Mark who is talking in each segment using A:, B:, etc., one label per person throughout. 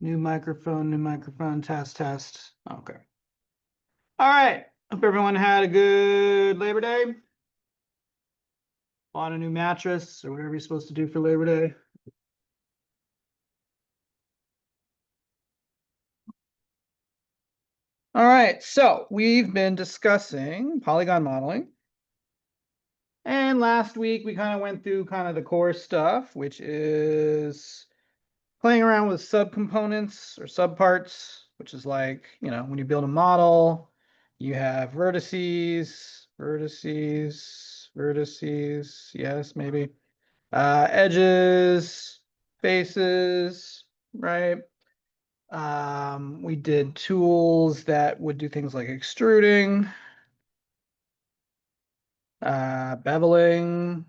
A: New microphone, test. Okay. All right. Hope everyone had a good Labor Day. Bought a new mattress or whatever you're supposed to do for Labor Day. All right. So we've been discussing polygon modeling. And last week we kind of went through kind of the core stuff, which is playing around with subcomponents or subparts, which is like, when you build a model, you have vertices, yes, maybe. Edges, faces, right? We did tools that would do things like extruding, beveling.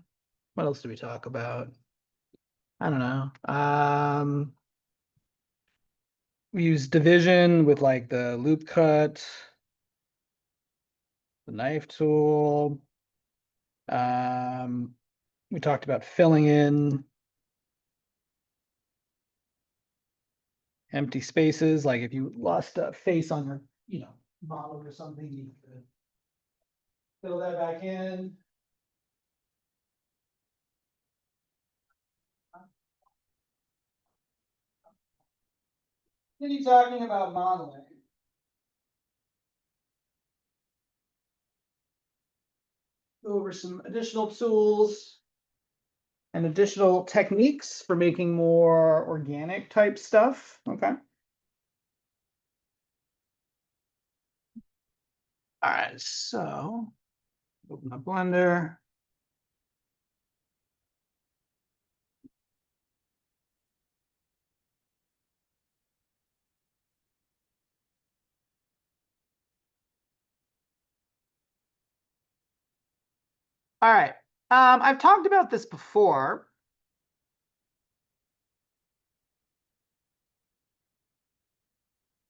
A: What else do we talk about? I don't know. We use division with like the loop cut, the knife tool. We talked about filling in empty spaces, like if you lost a face on your, model or something, you could fill that back in. Continue talking about modeling. Go over some additional tools and additional techniques for making more organic type stuff. Okay. All right, so open up Blender. All right. I've talked about this before.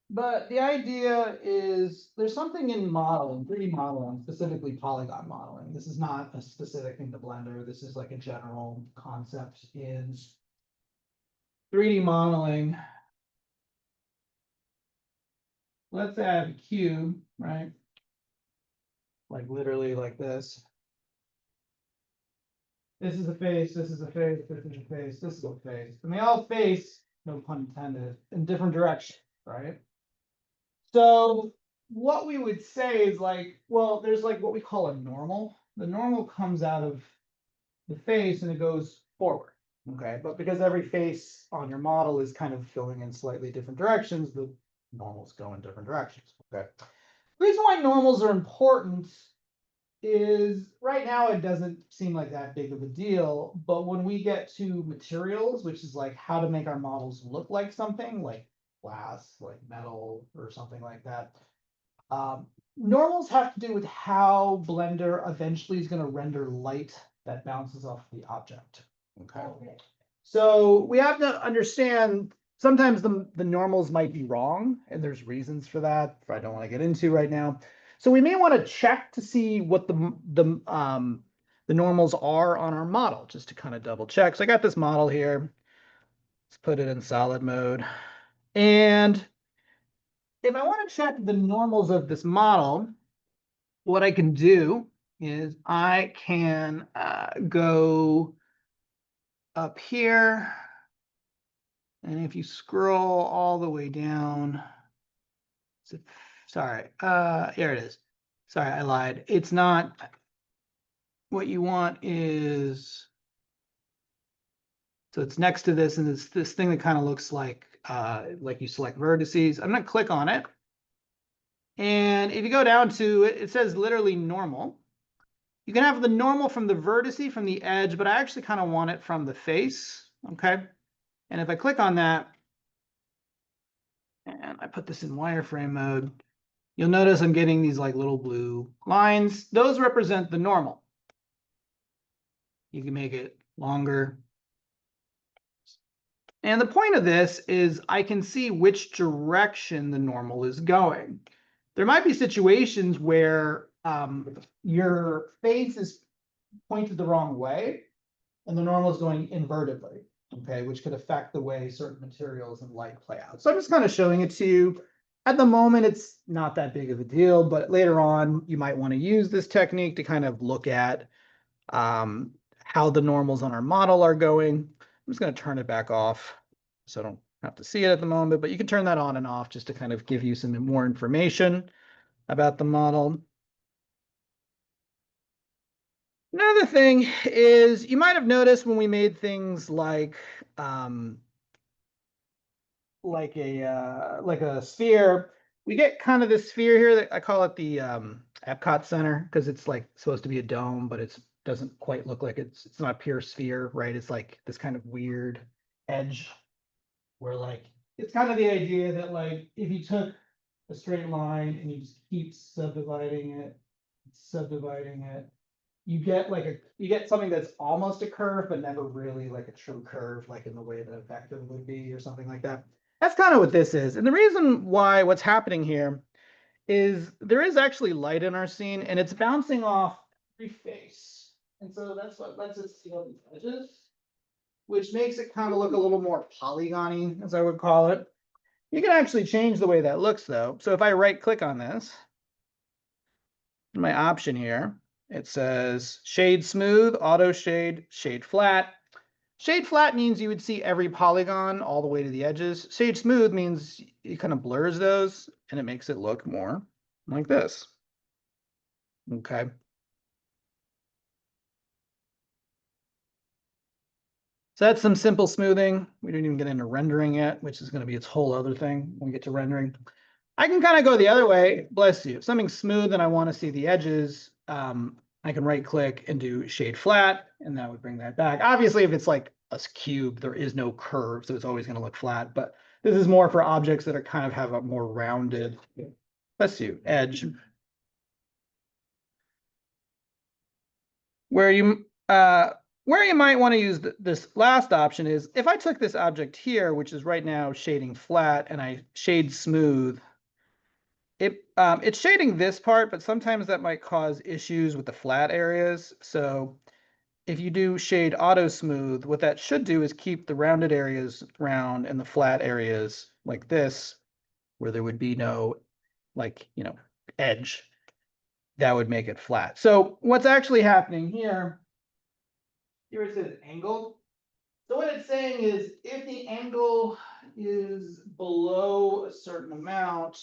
A: But the idea is there's something in modeling, 3D modeling, specifically polygon modeling. This is not a specific thing to Blender. This is like a general concept in 3D modeling. Let's say I have a cube, right? Like literally like this. This is a face, this is a face, this is a face, this is a face. And they all face, no pun intended, in different directions, right? So what we would say is like, well, there's like what we call a normal. The normal comes out of the face and it goes forward. Okay, but because every face on your model is kind of filling in slightly different directions, the normals go in different directions. Okay. The reason why normals are important is right now it doesn't seem like that big of a deal, but when we get to materials, which is like how to make our models look like something like glass, like metal or something like that, normals have to do with how Blender eventually is going to render light that bounces off the object. Okay. So we have to understand sometimes the normals might be wrong, and there's reasons for that I don't want to get into right now. So we may want to check to see what the normals are on our model, just to kind of double check. So I got this model here. Let's put it in solid mode. And if I want to check the normals of this model, what I can do is I can go up here. And if you scroll all the way down, sorry, here it is. Sorry, I lied. It's not, what you want is, so it's next to this, and it's this thing that kind of looks like you select vertices. I'm gonna click on it. And if you go down to it, it says literally normal. You can have the normal from the vertice, from the edge, but I actually kind of want it from the face, okay? And if I click on that, and I put this in wireframe mode, you'll notice I'm getting these like little blue lines. Those represent the normal. You can make it longer. And the point of this is I can see which direction the normal is going. There might be situations where your face is pointed the wrong way and the normal is going invertedly. okay, which could affect the way certain materials and light play out. So I'm just kind of showing it to you. At the moment, it's not that big of a deal, but later on, you might want to use this technique to kind of look at how the normals on our model are going. I'm just going to turn it back off so I don't have to see it at the moment, but you can turn that on and off just to kind of give you some more information about the model. Another thing is you might have noticed when we made things like a sphere, we get kind of this sphere here that I call it the Epcot Center because it's like supposed to be a dome, but it doesn't quite look like it's not a pure sphere, right? It's like this kind of weird edge where like it's kind of the idea that like if you took a straight line and you just keep subdividing it, you get something that's almost a curve, but never really like a true curve, like in the way that a vector would be or something like that. That's kind of what this is. And the reason why what's happening here is there is actually light in our scene and it's bouncing off every face. And so that's what lets us see all these edges, which makes it kind of look a little more polygon-y, as I would call it. You can actually change the way that looks though. So if I right click on this, my option here, it says shade smooth, auto shade, shade flat. Shade flat means you would see every polygon all the way to the edges. Shade smooth means it kind of blurs those and it makes it look more like this. Okay. So that's some simple smoothing. We didn't even get into rendering yet, which is going to be its whole other thing when we get to rendering. I can kind of go the other way, bless you. If something's smooth and I want to see the edges, I can right click and do shade flat, and that would bring that back. Obviously, if it's like a cube, there is no curve, so it's always going to look flat. But this is more for objects that are kind of have a more rounded, bless you, edge. Where you might want to use this last option is if I took this object here, which is right now shading flat, and I shade smooth. It's shading this part, but sometimes that might cause issues with the flat areas. So if you do shade auto smooth, what that should do is keep the rounded areas round and the flat areas like this, where there would be no edge, that would make it flat. So what's actually happening here it says angle. So what it's saying is if the angle is below a certain amount,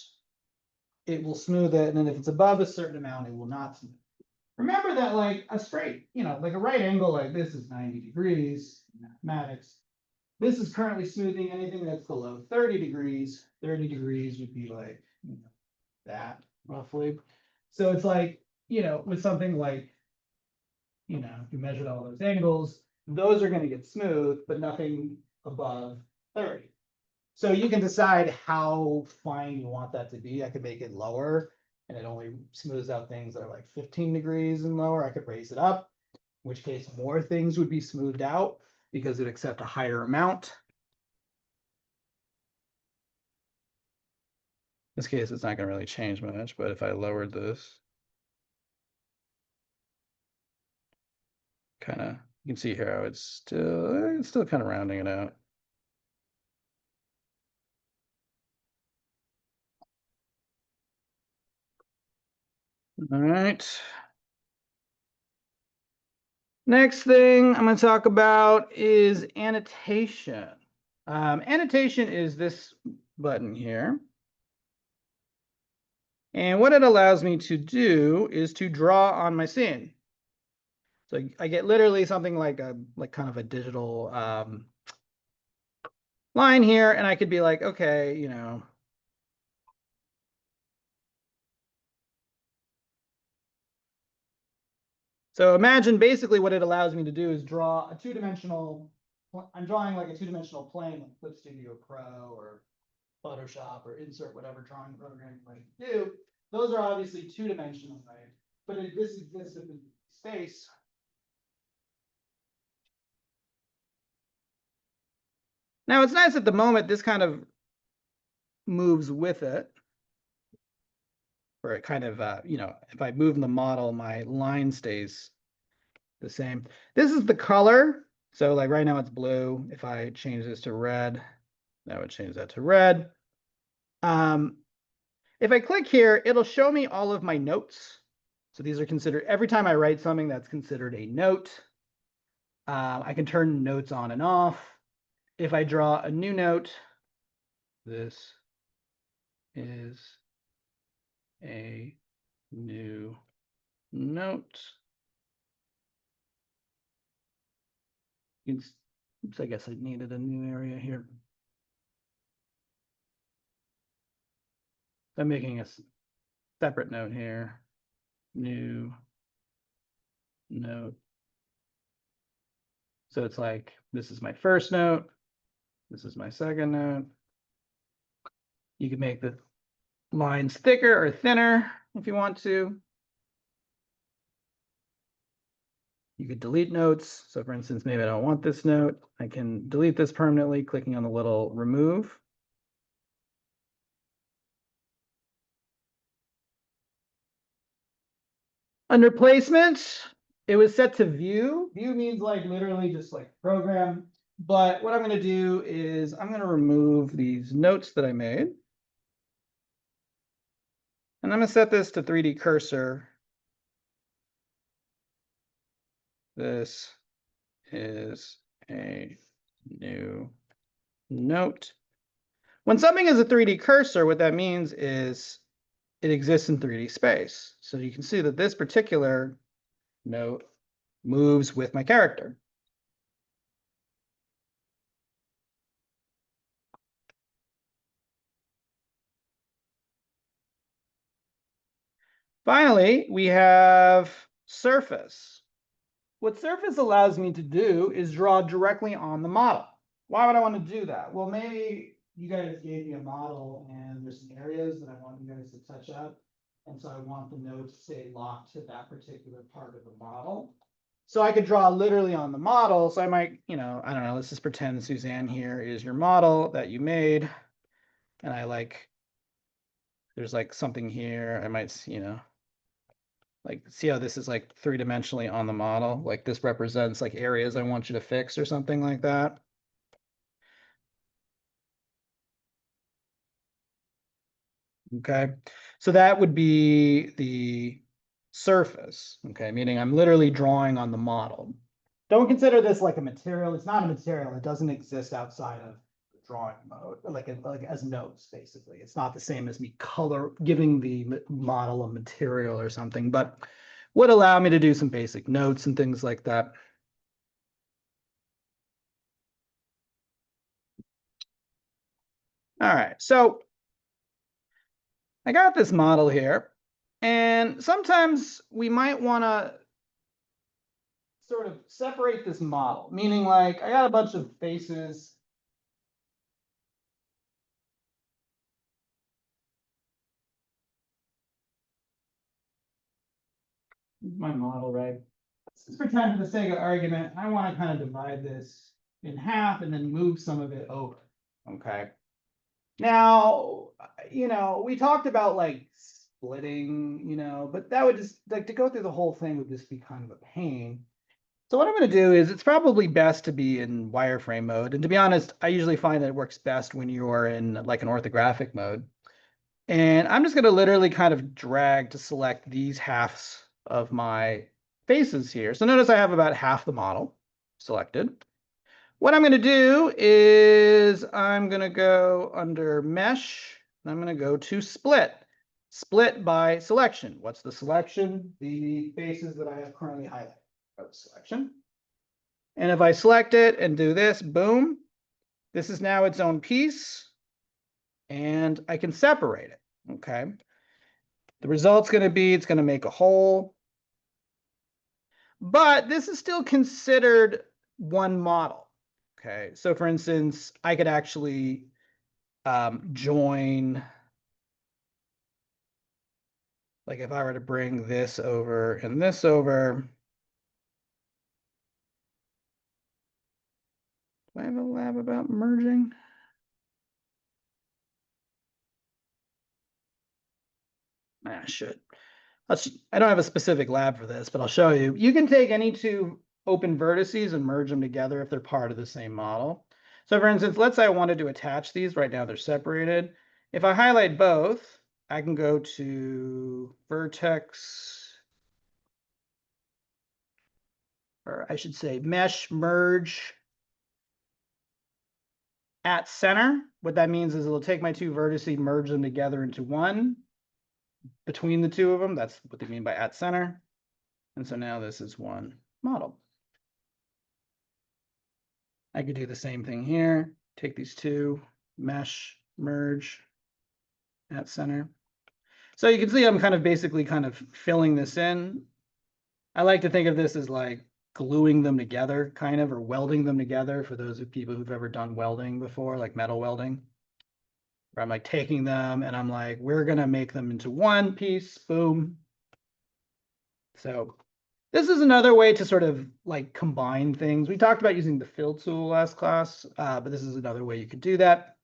A: it will smooth it. And then if it's above a certain amount, it will not smooth. Remember that like a straight, like a right angle like this is 90 degrees in mathematics. This is currently smoothing anything that's below 30 degrees. 30 degrees would be like that roughly. So it's like, with something like, if you measured all those angles, those are going to get smooth, but nothing above 30. So you can decide how fine you want that to be. I could make it lower and it only smooths out things that are like 15 degrees and lower. I could raise it up, in which case more things would be smoothed out because it would accept a higher amount. In this case, it's not going to really change much, but if I lowered this, kind of, you can see here how it's still kind of rounding it out. All right. Next thing I'm going to talk about is annotation. Annotation is this button here. And what it allows me to do is to draw on my scene. So I get literally something like kind of a digital line here, and I could be like, okay, So imagine basically what it allows me to do is draw a two-dimensional, I'm drawing like a two-dimensional plane like Clip Studio Pro or Photoshop or insert whatever drawing program you might do. Those are obviously two-dimensional, right? But if this exists in space, now it's nice at the moment this kind of moves with it. Or it kind of, if I move the model, my line stays the same. This is the color. So like right now it's blue. If I change this to red, that would change that to red. If I click here, it'll show me all of my notes. So these are considered, every time I write something, that's considered a note. I can turn notes on and off. If I draw a new note, this is a new note. Oops, I guess I needed a new area here. I'm making a separate note here. New note. So it's like, this is my first note. This is my second note. You can make the lines thicker or thinner if you want to. You could delete notes. So for instance, maybe I don't want this note. I can delete this permanently, clicking on the little remove. Under placement, it was set to view. View means like literally just like program. But what I'm going to do is I'm going to remove these notes that I made. And I'm going to set this to 3D cursor. This is a new note. When something is a 3D cursor, what that means is it exists in 3D space. So you can see that this particular note moves with my character. Finally, we have surface. What surface allows me to do is draw directly on the model. Why would I want to do that? Well, maybe you guys gave me a model and there's some areas that I want you guys to touch up. And so I want the node to stay locked to that particular part of the model. So I could draw literally on the model. So I might, I don't know, let's just pretend Suzanne here is your model that you made. And there's like something here. I might, like see how this is like 3-dimensionally on the model. Like this represents like areas I want you to fix or something like that. Okay, so that would be the surface, okay, meaning I'm literally drawing on the model. Don't consider this like a material. It's not a material. It doesn't exist outside of drawing mode, like as notes, basically. It's not the same as me giving the model a material or something, but would allow me to do some basic notes and things like that. All right, so I got this model here, and sometimes we might want to sort of separate this model, meaning like I got a bunch of faces. My model, right? Let's pretend for the sake of argument, I want to kind of divide this in half and then move some of it over. Okay. Now, we talked about like splitting, but that would just like to go through the whole thing would just be kind of a pain. So what I'm going to do is it's probably best to be in wireframe mode. And to be honest, I usually find that it works best when you're in like an orthographic mode. And I'm just going to literally kind of drag to select these halves of my faces here. So notice I have about half the model selected. What I'm going to do is I'm going to go under mesh, and I'm going to go to split. Split by selection. What's the selection? The faces that I have currently highlighted are the selection. And if I select it and do this, boom, this is now its own piece, and I can separate it, okay? The result's going to be, it's going to make a hole, but this is still considered one model, okay? So for instance, I could actually join, like if I were to bring this over and this over, do I have a lab about merging? I should. I don't have a specific lab for this, but I'll show you. You can take any two open vertices and merge them together if they're part of the same model. So for instance, let's say I wanted to attach these. Right now they're separated. If I highlight both, I can go to vertex, or I should say mesh merge at center. What that means is it'll take my two vertices, merge them together into one between the two of them. That's what they mean by at center. And so now this is one model. I could do the same thing here. Take these two, mesh, merge, at center. So you can see I'm kind of basically kind of filling this in. I like to think of this as like gluing them together, kind of, or welding them together for those of people who've ever done welding before, like metal welding. Where I'm like taking them and I'm like, we're gonna make them into one piece, boom. So this is another way to sort of like combine things. We talked about using the fill tool last class, but this is another way you could do that.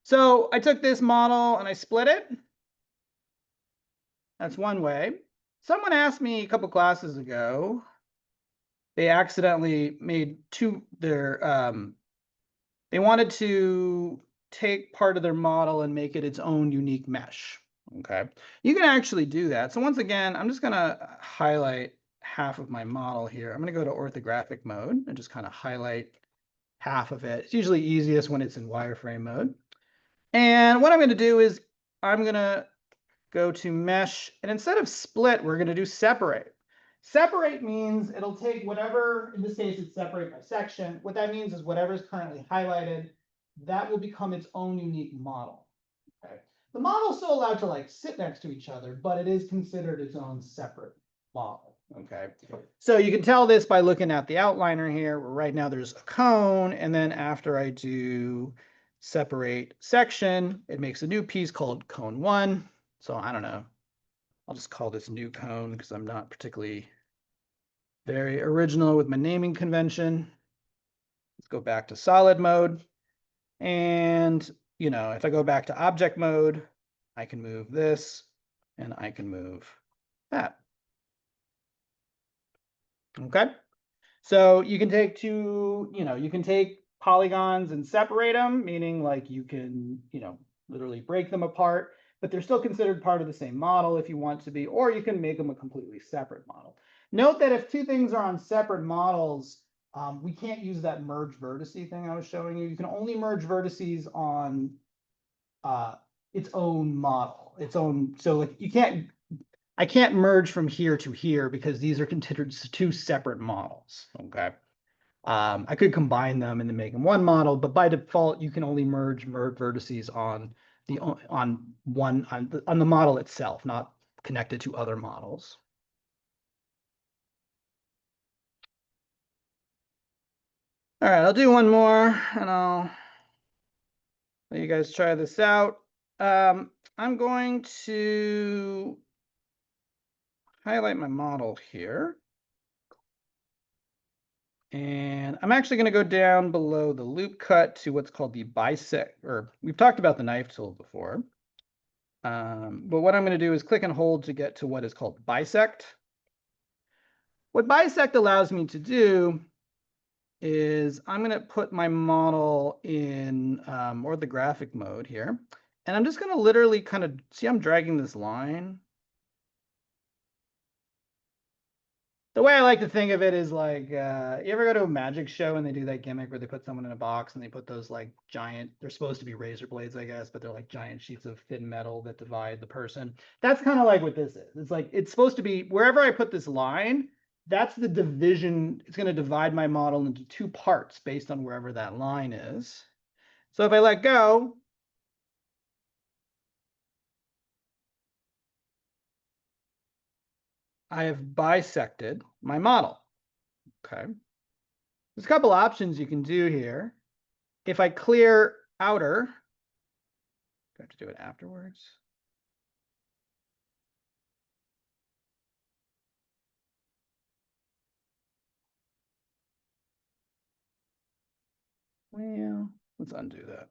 A: So I took this model and I split it. That's one way. Someone asked me a couple classes ago, they accidentally made they wanted to take part of their model and make it its own unique mesh. Okay, you can actually do that. So once again, I'm just gonna highlight half of my model here. I'm gonna go to orthographic mode and just kind of highlight half of it. It's usually easiest when it's in wireframe mode. And what I'm gonna do is I'm gonna go to mesh, and instead of split, we're gonna do separate. Separate means it'll take whatever, in this case, it's separate by section. What that means is whatever is currently highlighted, that will become its own unique model. Okay. The model is still allowed to like sit next to each other, but it is considered its own separate model. Okay. So you can tell this by looking at the outliner here, where right now there's a cone, and then after I do separate section, it makes a new piece called cone 1. So I don't know. I'll just call this new cone because I'm not particularly very original with my naming convention. Let's go back to solid mode. And, you know, if I go back to object mode, I can move this and I can move that. Okay. So you can take you can take polygons and separate them, meaning like you can, literally break them apart, but they're still considered part of the same model if you want to be, or you can make them a completely separate model. Note that if two things are on separate models, we can't use that merge vertice thing I was showing you. You can only merge vertices on its own model, its own. So like I can't merge from here to here because these are considered two separate models. Okay. I could combine them and then make them one model, but by default, you can only merge vertices on the model itself, not connected to other models. All right, I'll do one more and I'll let you guys try this out. I'm going to highlight my model here. And I'm actually going to go down below the loop cut to what's called the bisect, or we've talked about the knife tool before. But what I'm going to do is click and hold to get to what is called bisect. What bisect allows me to do is I'm going to put my model in orthographic mode here. And I'm just going to literally kind of, see I'm dragging this line. The way I like to think of it is like, you ever go to a magic show and they do that gimmick where they put someone in a box and they put those like giant, they're supposed to be razor blades, I guess, but they're like giant sheets of thin metal that divide the person. That's kind of like what this is. It's like, it's supposed to be, wherever I put this line, that's the division. It's going to divide my model into two parts based on wherever that line is. So if I let go, I have bisected my model. Okay. There's a couple options you can do here. If I clear outer, do I have to do it afterwards? Well, let's undo that.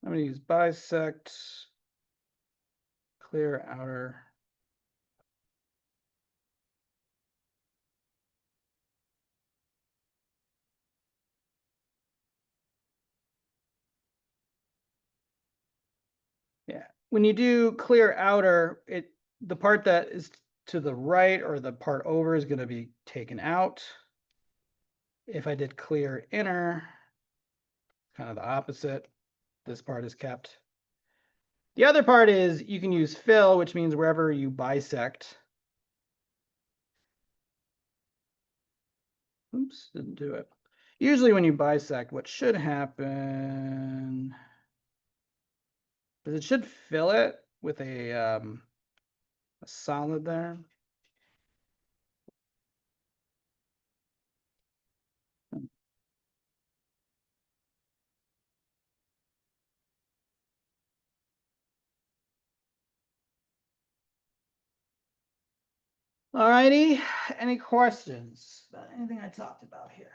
A: I'm going to use bisect, clear outer. Yeah, when you do clear outer, the part that is to the right or the part over is going to be taken out. If I did clear inner, kind of the opposite, this part is kept. The other part is you can use fill, which means wherever you bisect. Oops, didn't do it. Usually when you bisect, what should happen is it should fill it with a solid there. All righty, any questions about anything I talked about here?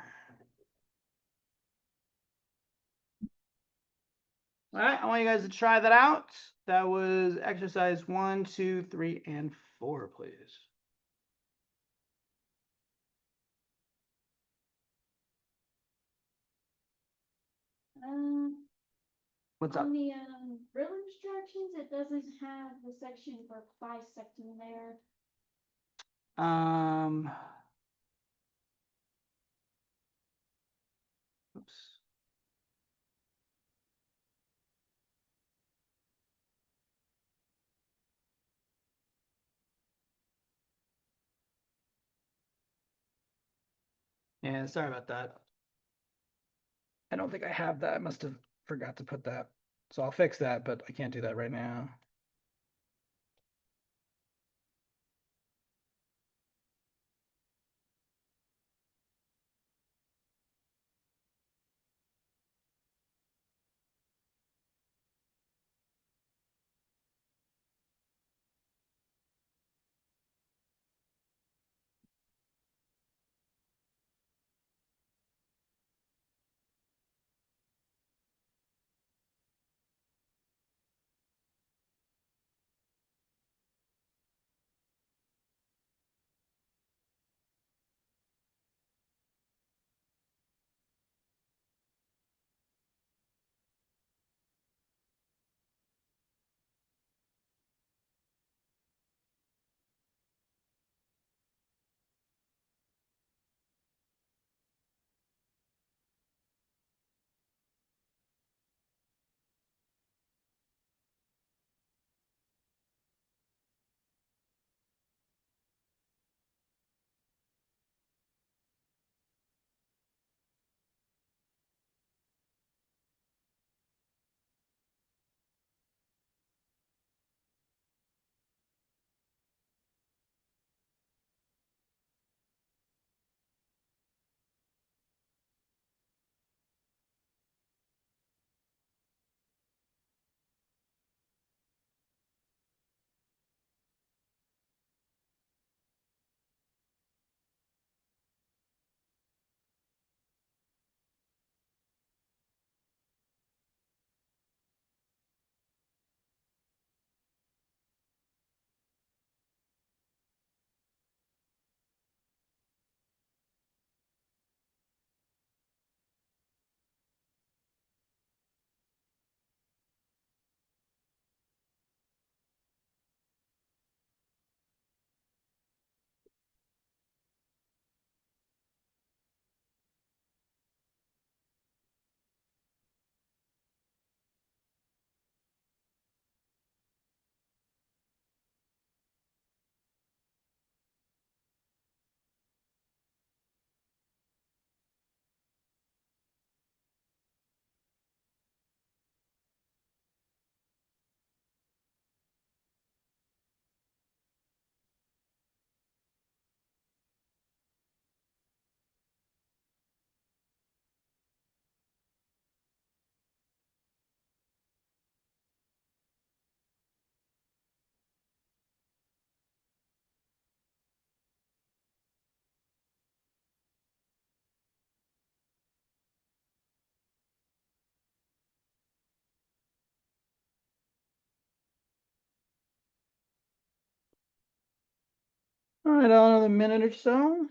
A: All right, I want you guys to try that out. That was exercise 1, 2, 3, and 4, please. What's up?
B: On the drill instructions, it doesn't have the section for bisecting there.
A: Oops. Yeah, sorry about that. I don't think I have that. I must have forgot to put that. So I'll fix that, but I can't do that right now. All right, another minute or so.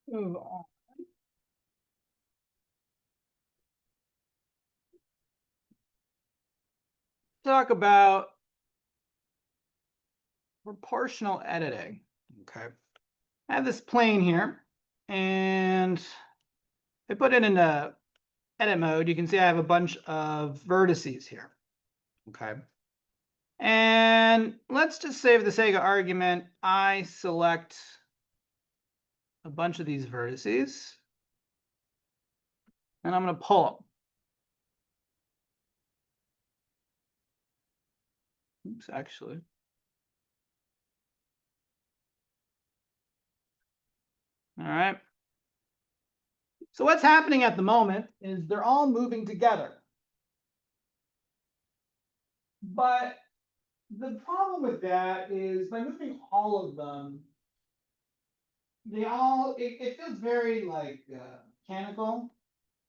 A: Move on. Talk about proportional editing. Okay. I have this plane here, and I put it into edit mode. You can see I have a bunch of vertices here. Okay. And let's just say for the sake of argument, I select a bunch of these vertices, and I'm going to pull them. Oops, actually. All right. So what's happening at the moment is they're all moving together. But the problem with that is by moving all of them, it feels very like mechanical,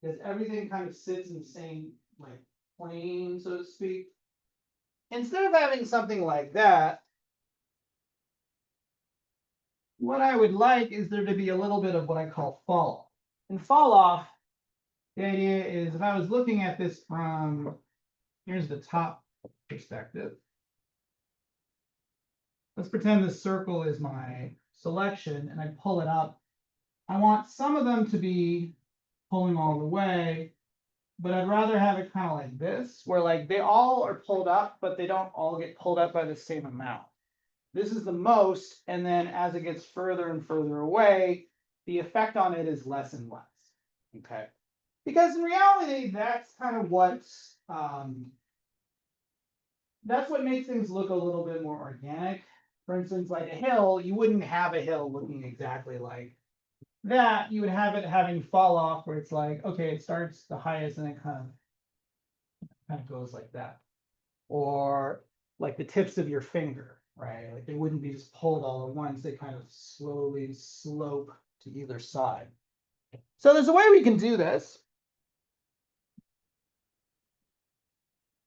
A: because everything kind of sits in the same like plane, so to speak. Instead of having something like that, what I would like is there to be a little bit of what I call fall off. And fall off, the idea is if I was looking at this from, here's the top perspective. Let's pretend this circle is my selection and I pull it up. I want some of them to be pulling all the way, but I'd rather have it kind of like this, where like they all are pulled up, but they don't all get pulled up by the same amount. This is the most, and then as it gets further and further away, the effect on it is less and less. Okay. Because in reality, that's kind of that's what makes things look a little bit more organic. For instance, like a hill, you wouldn't have a hill looking exactly like that. You would have it having fall off where it's like, okay, it starts the highest and it kind of goes like that. Or like the tips of your finger, right? Like they wouldn't be just pulled all at once. They kind of slowly slope to either side. So there's a way we can do this.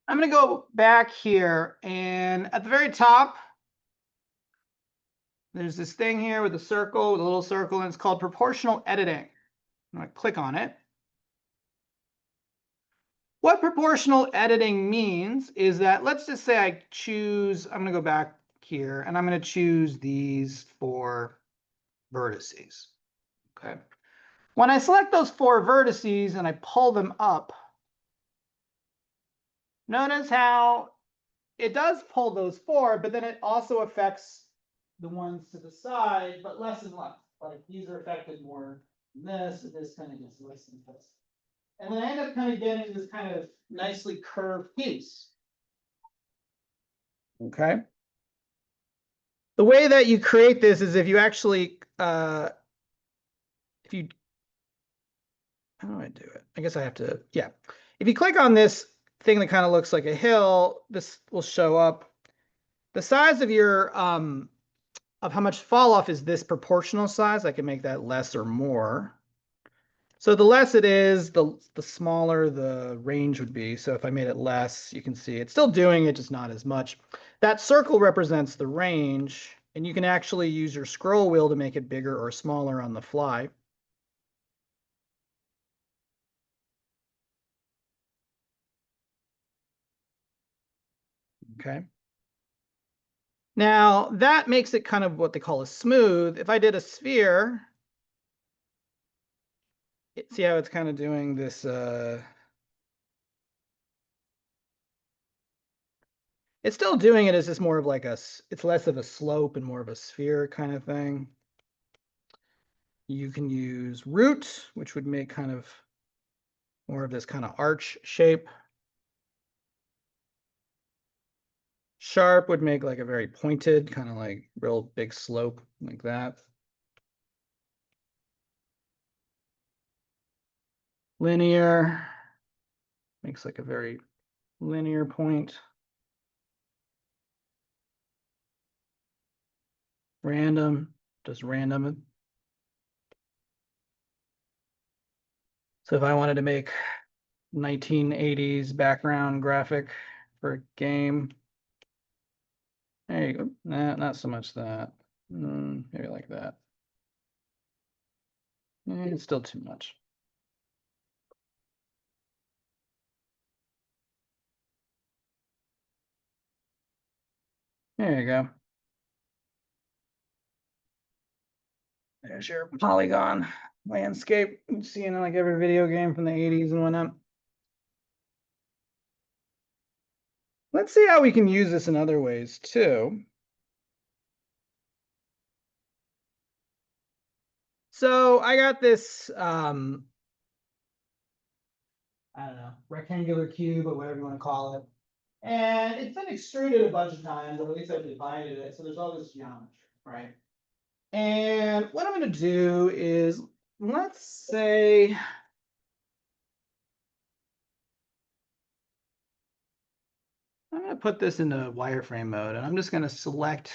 A: I'm going to go back here, and at the very top, there's this thing here with a circle, with a little circle, and it's called proportional editing. I'm going to click on it. What proportional editing means is that, let's just say I choose, I'm going to go back here, and I'm going to choose these 4 vertices. Okay. When I select those 4 vertices and I pull them up, notice how it does pull those 4, but then it also affects the ones to the side, but less and less. Like these are affected more than this, and this kind of gets less than this. And then I end up kind of getting this kind of nicely curved piece. Okay. The way that you create this is if you actually, how do I do it? I guess I have to, yeah. If you click on this thing that kind of looks like a hill, this will show up. The size of your, of how much fall off is this proportional size. I can make that less or more. So the less it is, the smaller the range would be. So if I made it less, you can see it's still doing it, just not as much. That circle represents the range, and you can actually use your scroll wheel to make it bigger or smaller on the fly. Okay. Now that makes it kind of what they call a smooth. If I did a sphere, see how it's kind of doing this, it's still doing it as just more of like it's less of a slope and more of a sphere kind of thing. You can use root, which would make kind of more of this kind of arch shape. Sharp would make like a very pointed, kind of like real big slope like that. Linear makes like a very linear point. Random, just random. So if I wanted to make 1980s background graphic for a game, there you go. Nah, not so much that. Maybe like that. It's still too much. There you go. There's your polygon landscape you see in like every video game from the 80s and whatnot. Let's see how we can use this in other ways too. So I got this, I don't know, rectangular cube or whatever you want to call it. And it's been extruded a bunch of times, or at least I've divided it. So there's all this geometry, right? And what I'm going to do is, let's say, I'm going to put this into wireframe mode, and I'm just going to select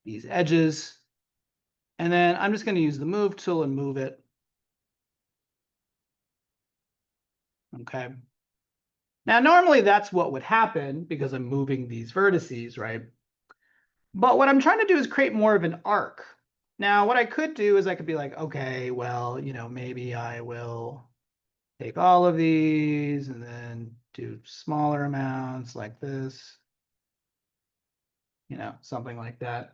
A: these edges. And then I'm just going to use the move tool and move it. Okay. Now, normally that's what would happen because I'm moving these vertices, right? But what I'm trying to do is create more of an arc. Now, what I could do is I could be like, okay, well, maybe I will take all of these and then do smaller amounts like this, something like that.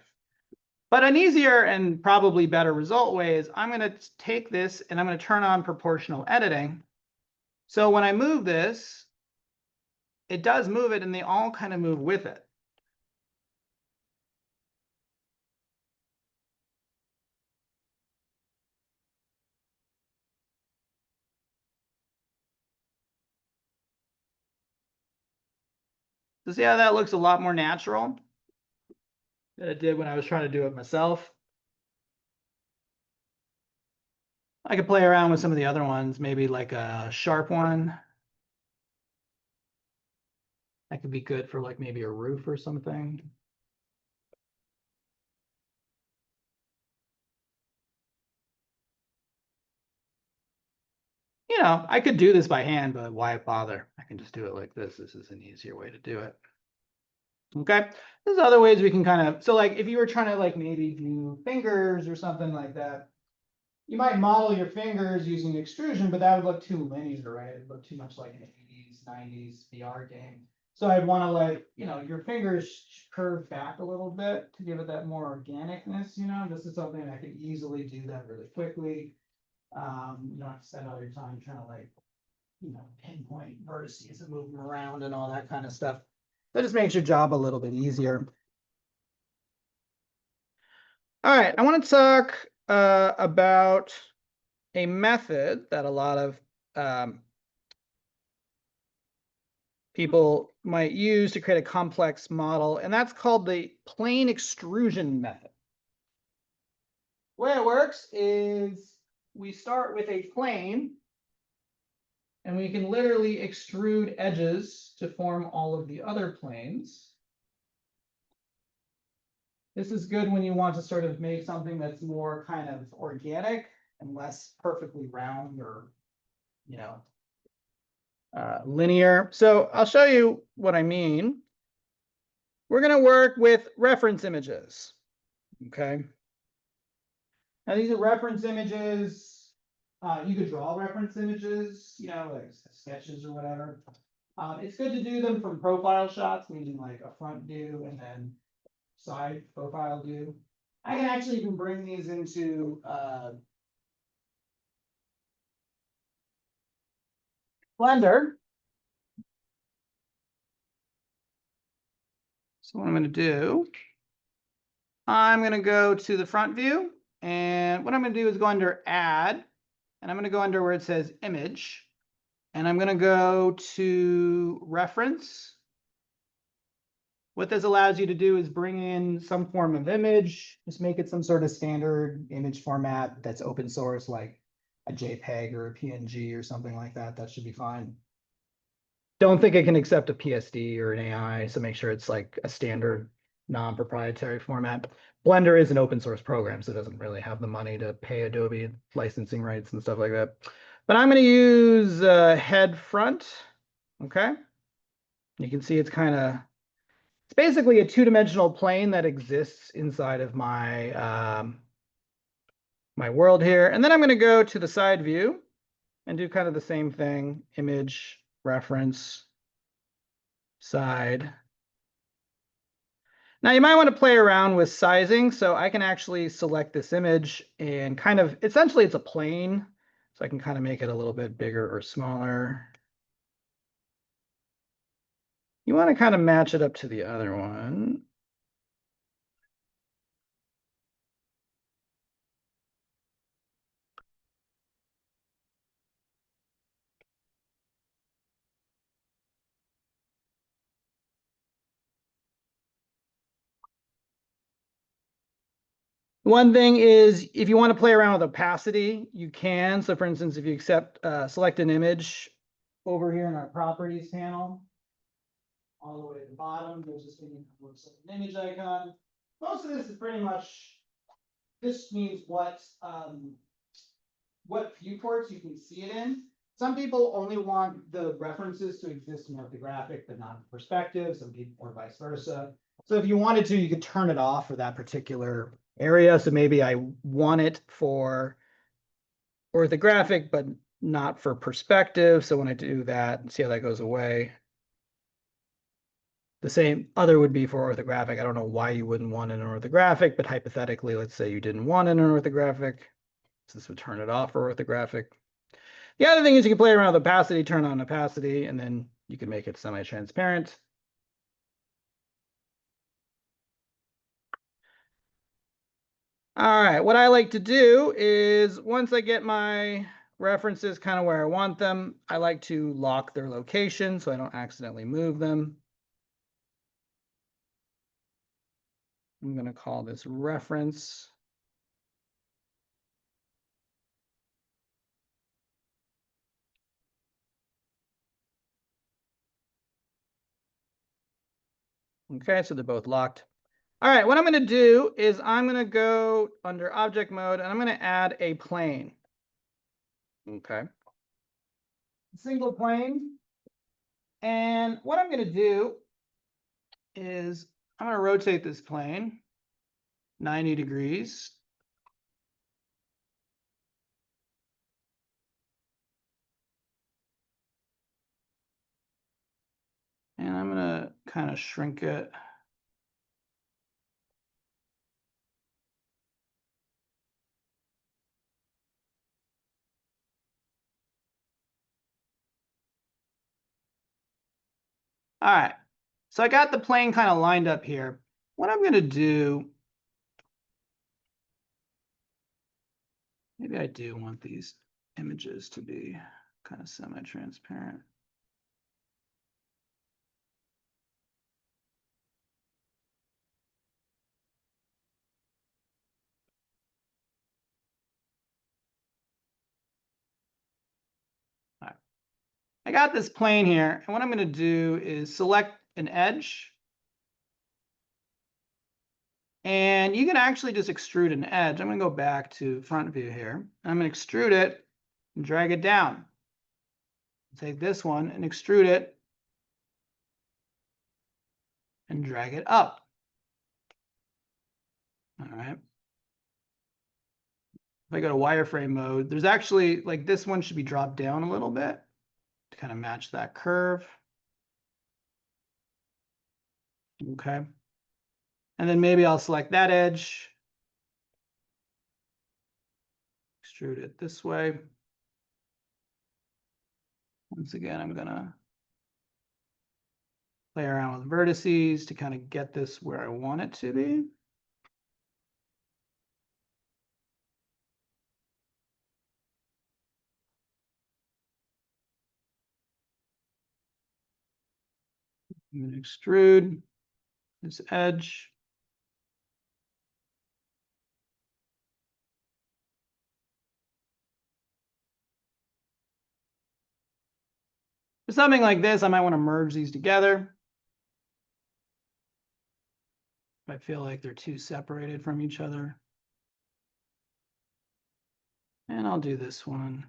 A: But an easier and probably better result way is I'm going to take this and I'm going to turn on proportional editing. So when I move this, it does move it and they all kind of move with it. So see how that looks a lot more natural than it did when I was trying to do it myself? I could play around with some of the other ones, maybe like a sharp one. That could be good for like maybe a roof or something. I could do this by hand, but why bother? I can just do it like this. This is an easier way to do it. Okay. There's other ways we can kind of, so like if you were trying to like maybe do fingers or something like that, you might model your fingers using extrusion, but that would look too linear, right? It'd look too much like an 80s, 90s VR game. So I'd want to like, your fingers curve back a little bit to give it that more organicness, This is something I could easily do that really quickly. You don't have to spend all your time trying to like, pinpoint vertices and move them around and all that kind of stuff. That just makes your job a little bit easier. All right, I want to talk about a method that a lot of people might use to create a complex model, and that's called the plane extrusion method. The way it works is we start with a plane, and we can literally extrude edges to form all of the other planes. This is good when you want to sort of make something that's more kind of organic and less perfectly round or, linear. So I'll show you what I mean. We're going to work with reference images. Okay. Now these are reference images. You could draw reference images, like sketches or whatever. It's good to do them from profile shots, meaning like a front view and then side profile view. I can actually even bring these into Blender. So what I'm going to do, I'm going to go to the front view, and what I'm going to do is go under Add, and I'm going to go under where it says Image, and I'm going to go to Reference. What this allows you to do is bring in some form of image, just make it some sort of standard image format that's open source, like a JPEG or a PNG or something like that. That should be fine. Don't think it can accept a PSD or an AI, so make sure it's like a standard non-proprietary format. Blender is an open source program, so it doesn't really have the money to pay Adobe licensing rights and stuff like that. But I'm going to use head front. Okay. You can see it's basically a two-dimensional plane that exists inside of my my world here. And then I'm going to go to the side view and do kind of the same thing, image, reference, side. Now you might want to play around with sizing. So I can actually select this image and kind of, essentially it's a plane. So I can kind of make it a little bit bigger or smaller. You want to kind of match it up to the other one. One thing is, if you want to play around with opacity, you can. So for instance, if you select an image over here in our properties panel, all the way at the bottom, there's this thing that looks like an image icon. Most of this is pretty much, this means what viewports you can see it in. Some people only want the references to exist in orthographic, but not in perspective. Some people, or vice versa. So if you wanted to, you could turn it off for that particular area. So maybe I want it for orthographic, but not for perspective. So when I do that, see how that goes away. The same other would be for orthographic. I don't know why you wouldn't want it in orthographic, but hypothetically, let's say you didn't want it in orthographic. So this would turn it off for orthographic. The other thing is you can play around with opacity, turn on opacity, and then you can make it semi-transparent. All right, what I like to do is once I get my references kind of where I want them, I like to lock their location so I don't accidentally move them. I'm going to call this reference. Okay, so they're both locked. All right, what I'm going to do is I'm going to go under object mode and I'm going to add a plane. Okay. Single plane. And what I'm going to do is I'm going to rotate this plane 90 degrees. And I'm going to kind of shrink it. All right, so I got the plane kind of lined up here. What I'm going to do, maybe I do want these images to be kind of semi-transparent. All right. I got this plane here, and what I'm going to do is select an edge. And you can actually just extrude an edge. I'm going to go back to front view here. I'm going to extrude it and drag it down. Take this one and extrude it and drag it up. All right. If I go to wireframe mode, there's actually, like, this one should be dropped down a little bit to kind of match that curve. Okay. And then maybe I'll select that edge, extrude it this way. Once again, I'm going to play around with vertices to kind of get this where I want it to be. I'm going to extrude this edge. For something like this, I might want to merge these together. If I feel like they're too separated from each other. And I'll do this one.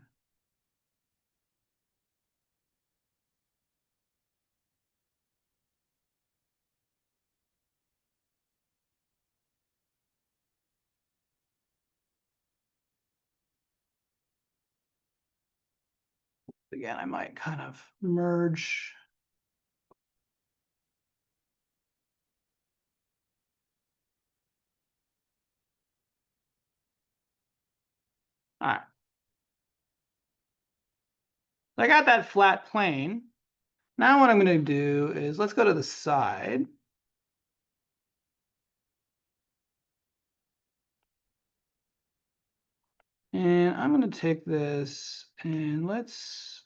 A: Again, I might kind of merge. All right. I got that flat plane. Now what I'm going to do is let's go to the side. And I'm going to take this and let's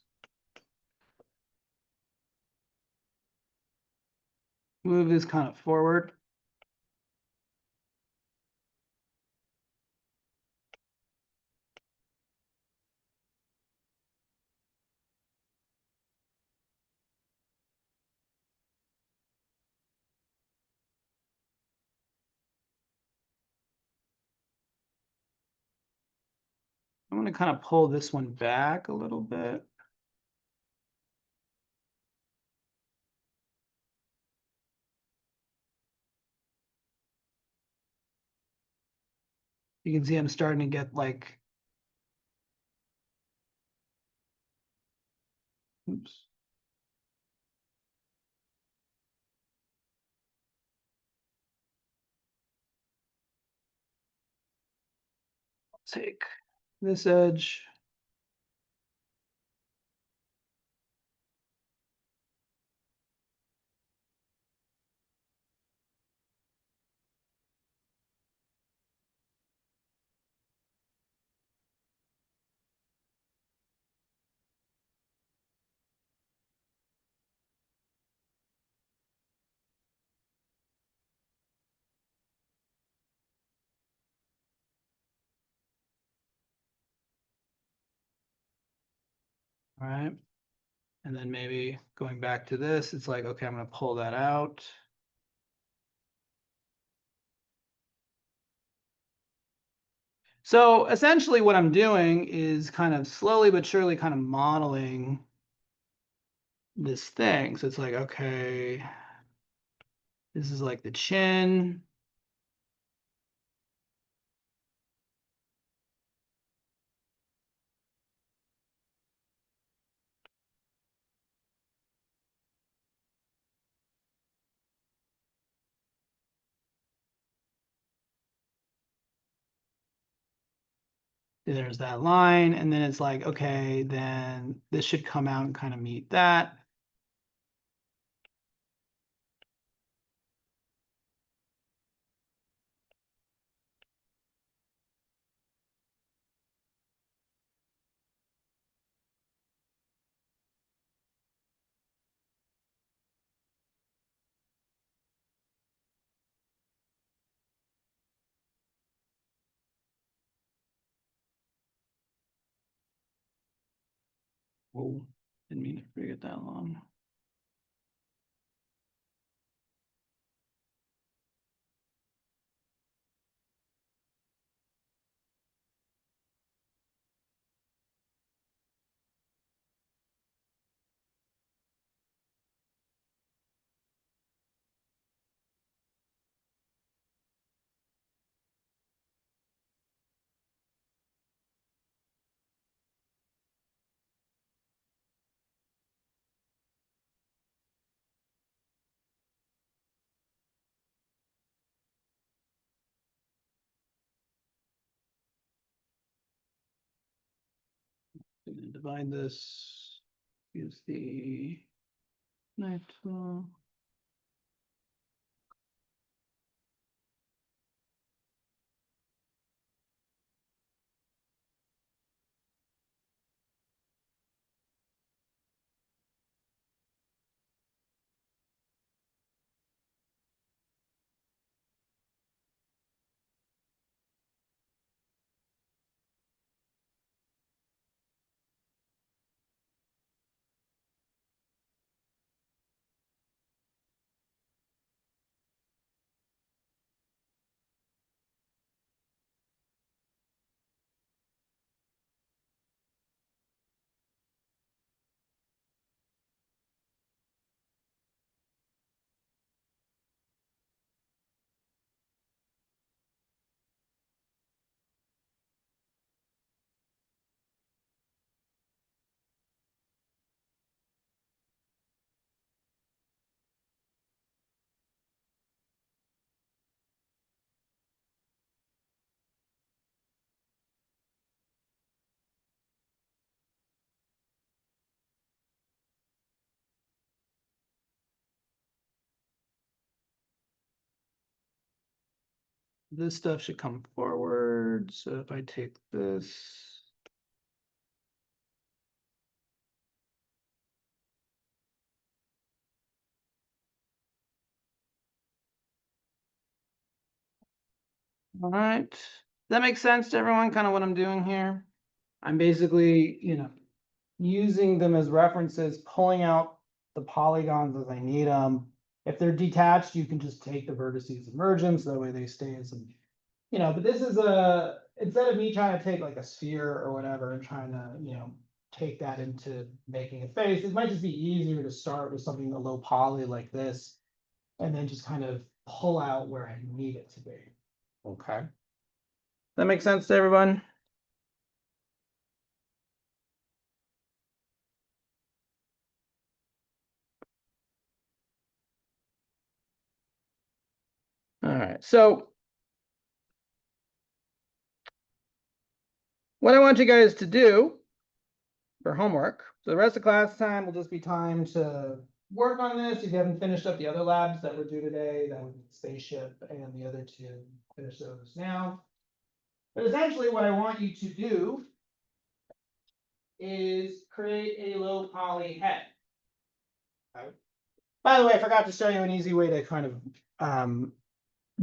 A: move this kind of forward. I'm going to kind of pull this one back a little bit. You can see I'm starting to get like, oops. Take this edge. All right. And then maybe going back to this, it's like, okay, I'm going to pull that out. So essentially what I'm doing is kind of slowly but surely kind of modeling this thing. So it's like, okay, this is like the chin. There's that line. And then it's like, okay, then this should come out and kind of meet that. Whoa, didn't mean to forget that long. Divide this, use the knife tool. this stuff should come forward. So if I take this. All right. Does that make sense to everyone? Kind of what I'm doing here? I'm basically, using them as references, pulling out the polygons as I need them. If they're detached, you can just take the vertices and merge them, so that way they stay as but this is instead of me trying to take like a sphere or whatever and trying to, take that into making a face, it might just be easier to start with something a low poly like this, and then just kind of pull out where I need it to be. Okay. That makes sense to everyone? All right, so what I want you guys to do for homework, so the rest of class time will just be time to work on this. If you haven't finished up the other labs that were due today, that would be spaceship and the other two, finish those now. But essentially what I want you to do is create a low poly head. Okay. By the way, I forgot to show you an easy way to kind of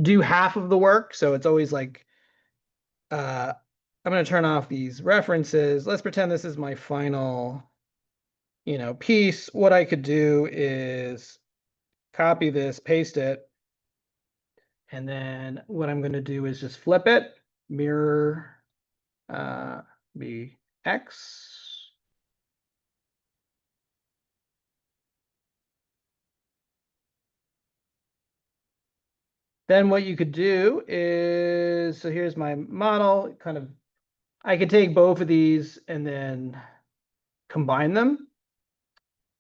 A: do half of the work. So it's always like, I'm going to turn off these references. Let's pretend this is my final, piece. What I could do is copy this, paste it. And then what I'm going to do is just flip it, mirror be X. Then what you could do is, so here's my model, I could take both of these and then combine them.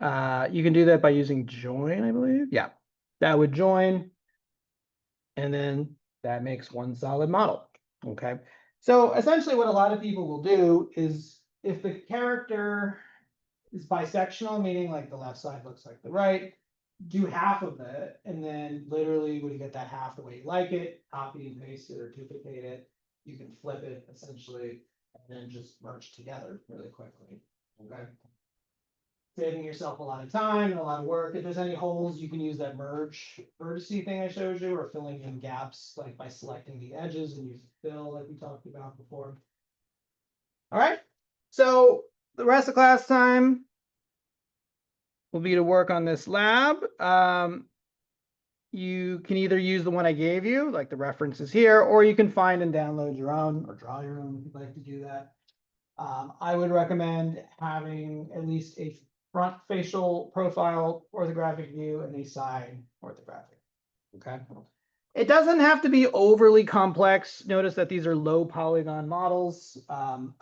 A: You can do that by using join, I believe. Yeah, that would join. And then that makes one solid model. Okay. So essentially what a lot of people will do is if the character is bisectional, meaning like the left side looks like the right, do half of it, and then literally when you get that half the way you like it, copy and paste it or duplicate it, you can flip it essentially, and then just merge together really quickly. Okay. Saving yourself a lot of time and a lot of work. If there's any holes, you can use that vertice thing I showed you, or filling in gaps like by selecting the edges and use fill like we talked about before. All right. So the rest of class time will be to work on this lab. You can either use the one I gave you, like the references here, or you can find and download your own or draw your own if you'd like to do that. I would recommend having at least a front facial profile orthographic view and a side orthographic. Okay. It doesn't have to be overly complex. Notice that these are low polygon models.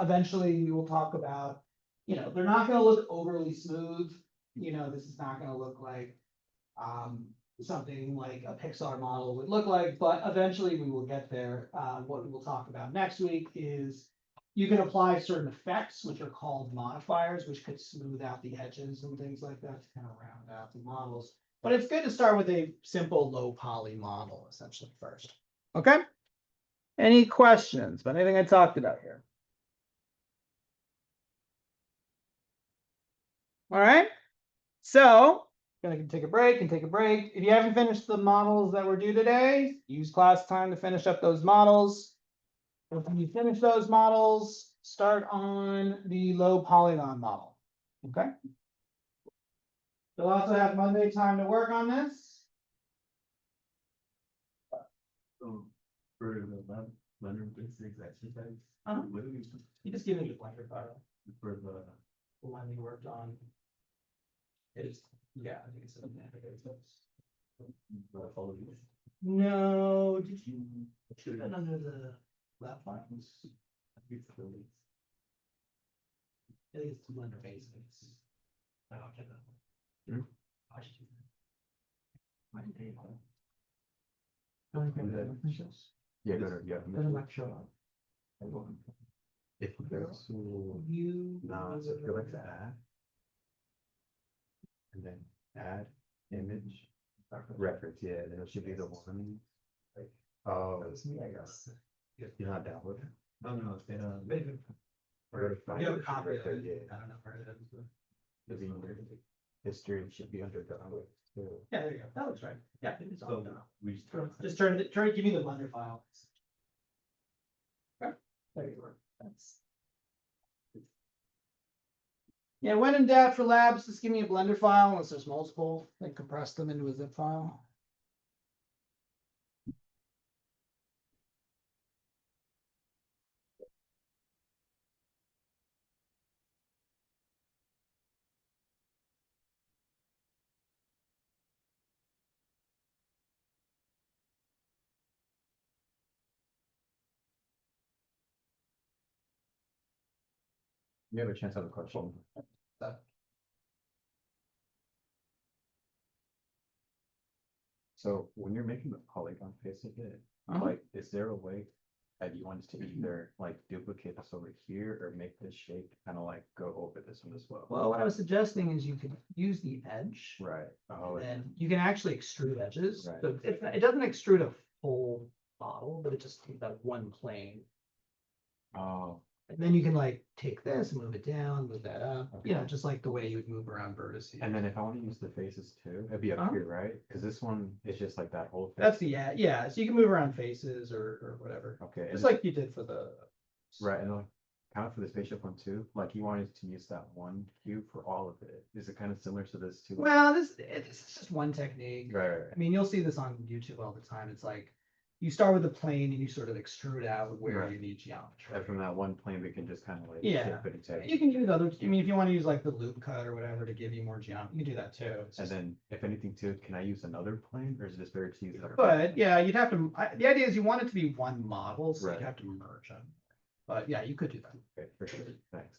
A: Eventually we will talk about, they're not going to look overly smooth. This is not going to look like something like a Pixar model would look like, but eventually we will get there. What we will talk about next week is you can apply certain effects, which are called modifiers, which could smooth out the edges and things like that to kind of round out the models. But it's good to start with a simple low poly model essentially first. Okay. Any questions about anything I talked about here? All right. So gonna take a break and take a break. If you haven't finished the models that were due today, use class time to finish up those models. When you finish those models, start on the low polygon model. Okay. You'll also have Monday time to work on this.
C: For the blender basics exercise, what do we
A: You just give me the blender file.
C: for
A: The one you worked on. It's yeah, I think it's
C: follow these?
A: no, did you shoot it under the left files? I think it's the blender basics. I don't get that.
C: Hmm?
A: I should do that. My day.
C: Yeah, go ahead, yeah.
A: Doesn't like show up.
C: If you go to,
A: You.
C: no, so go back to add. And then add image reference, yeah, then it should be the one. Oh,
A: That's me, I guess.
C: you're not down with it?
D: No, no, it's been,
A: Maybe.
C: You
D: have a copy right there,
C: yeah.
D: I don't know where it is.
C: History should be under done with too.
A: Yeah, there you go. That looks right. Yeah, it's all
D: So
A: done.
D: we just.
A: Just turn to give me the Blender file. Okay, there you are. That's. Yeah, when in doubt for labs, just give me a Blender file unless there's multiple, then compress them into a zip file.
C: You have a chance to have a question. So when you're making the polygon face of it,
A: Uh-huh.
C: like, is there a way that you want us to either like duplicate this over here or make this shape kind of like go over this one as well?
A: Well, what I was suggesting is you could use the edge.
C: Right. Oh,
A: And you can actually extrude edges.
C: Right.
A: So it doesn't extrude a full model, but it just takes that one plane.
C: oh,
A: And then you can like take this, move it down, move that up, you know, just like the way you would move around vertices.
C: and then if I want to use the faces too, it'd be up
A: Uh-huh.
C: here, right? Because this one is just like that whole.
A: That's
C: face.
A: the, yeah, so you can move around faces or whatever,
C: Okay.
A: just
C: and-
A: like you did for the.
C: Right, and like, kind of for the spaceship one too, like you wanted to use that one cube for all of it. Is it kind of similar to this too?
A: Well, this is just one technique.
C: Right, right,
A: I mean, you'll see this on YouTube all the time. It's like, you start with the plane and you sort of extrude out where
C: Right.
A: you need geometry.
C: And from that one plane, we can just kind of like
A: Yeah.
C: shape it and take.
A: You can use other, I mean, if you want to use like the loop cut or whatever to give you more geometry, you can do that too. It's
C: And
A: just-
C: then if anything too, can I use another plane or is it just better to use? that?
A: But yeah, you'd have to, the idea is you want it to be one model, so
C: Right.
A: you'd have to merge them. But yeah, you could do that.
C: Okay, for sure, thanks.